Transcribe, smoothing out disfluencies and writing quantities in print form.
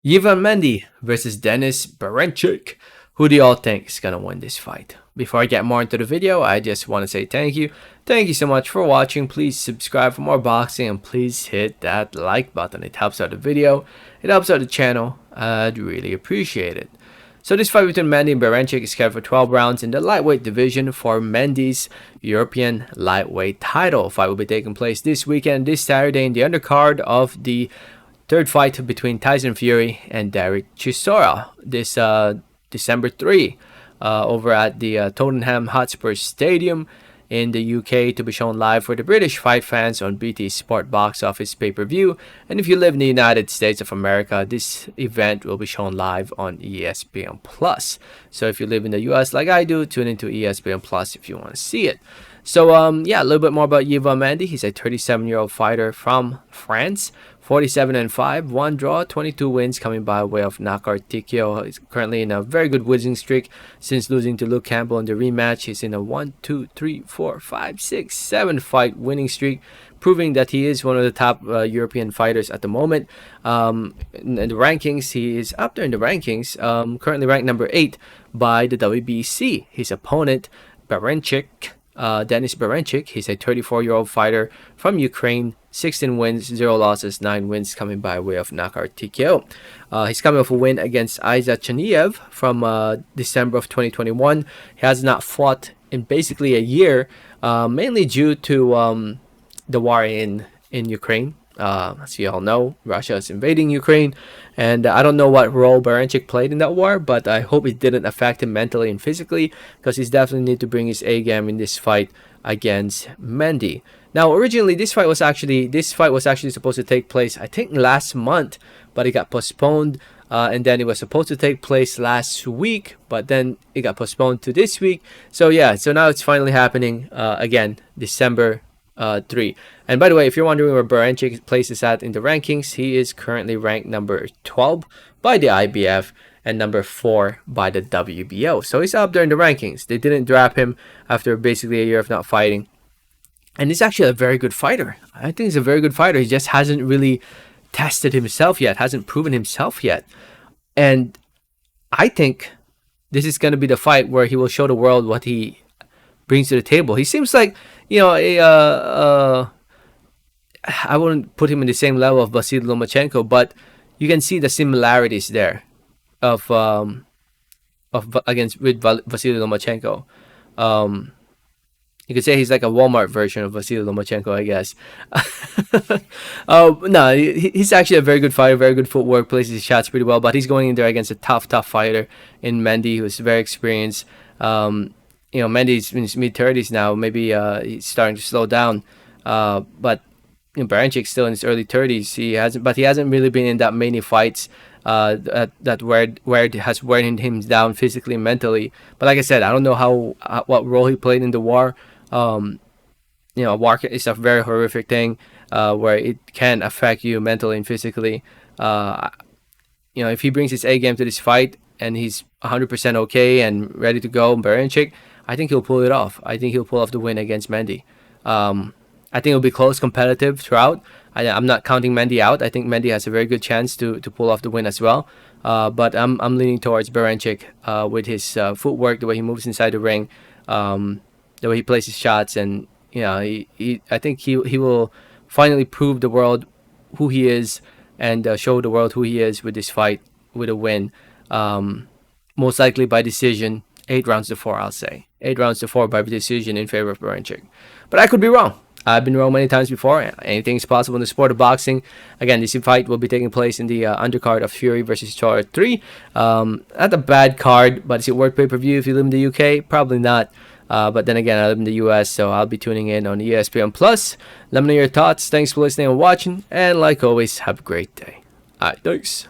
Yvan Mendy versus Berinchyk. Who do y'all think is gonna win this fight? Before I get more into the video, I just want to say thank you. Thank you so much for watching. Please subscribe for more boxing and please hit that like button. It helps out the video. It helps out the channel. I'd really appreciate it. So this fight between Mendy and Berinchyk is scheduled for 12 rounds in the lightweight division for Mendy's European lightweight title. Fight will be taking place this weekend, this Saturday, in the undercard of the third fight between Tyson Fury and Derek Chisora this December 3 over at the Tottenham Hotspur Stadium in the UK, to be shown live for the British fight fans on BT Sport Box Office pay-per-view. And if you live in the United States of America, this event will be shown live on ESPN Plus. So if you live in the US like I do, tune into ESPN Plus if you want to see it. So yeah, a little bit more about Yvan Mendy. He's a 37-year-old fighter from France, 47-5, 1 draw, 22 wins coming by way of knockout TKO. He's currently in a very good winning streak since losing to Luke Campbell in the rematch. He's in a 1, 2, 3, 4, 5, 6, 7 fight winning streak, proving that he is one of the top European fighters at the moment. In the rankings, he is up there in the rankings, currently ranked number 8 by the WBC. His opponent, Berinchyk, Berinchyk, he's a 34-year-old fighter from Ukraine, 16 wins, 0 losses, 9 wins coming by way of knockout TKO. He's coming off a win against Isa Chaniev from December of 2021. He has not fought in basically a year, mainly due to the war in Ukraine. As you all know, Russia is invading Ukraine, and I don't know what role Berinchyk played in that war, but I hope it didn't affect him mentally and physically, because he's definitely need to bring his A game in this fight against Mendy. Now, originally this fight was actually supposed to take place, I think, last month, but it got postponed, and then it was supposed to take place last week, but then it got postponed to this week. So yeah, so now it's finally happening again, December 3. And by the way, if you're wondering where Berinchyk places at in the rankings, he is currently ranked number 12 by the IBF and number 4 by the WBO. So he's up there in the rankings. They didn't drop him after basically a year of not fighting. And he's actually a very good fighter. I think he's a very good fighter. He just hasn't really tested himself yet, hasn't proven himself yet. And I think this is going to be the fight where he will show the world what he brings to the table. He seems like, you know, I wouldn't put him in the same level of Vasily Lomachenko, but you can see the similarities there with Vasily Lomachenko. You could say he's like a Walmart version of Vasily Lomachenko, I guess. No, he's actually a very good fighter, very good footwork, places his shots pretty well, but he's going in there against a tough fighter in Mendy, who's very experienced. You know, Mendy's in his mid-30s now. Maybe he's starting to slow down. But you know, Berinchyk still in his early 30s. He hasn't really been in that many fights where it has wearing him down physically and mentally. But like I said, I don't know what role he played in the war. You know, war is a very horrific thing where it can affect you mentally and physically. You know, if he brings his A game to this fight and he's 100% okay and ready to go, Berinchyk, I think he'll pull it off. I think he'll pull off the win against Mendy. I think it'll be close, competitive throughout. I'm not counting Mendy out. I think Mendy has a very good chance to pull off the win as well. But I'm leaning towards Berinchyk with his footwork, the way he moves inside the ring, the way he plays his shots, and you know, I think he will finally prove the world who he is and show the world who he is with this fight, with a win. Most likely by decision, 8 rounds to 4, I'll say. 8 rounds to 4 by decision in favor of Berinchyk. But I could be wrong. I've been wrong many times before. Anything is possible in the sport of boxing. Again, this fight will be taking place in the undercard of Fury versus Chisora 3. Not a bad card, but is it worth pay-per-view if you live in the UK? Probably not. But then again, I live in the US, so I'll be tuning in on ESPN Plus. Let me know your thoughts. Thanks for listening and watching. And like always, have a great day. Alright, thanks.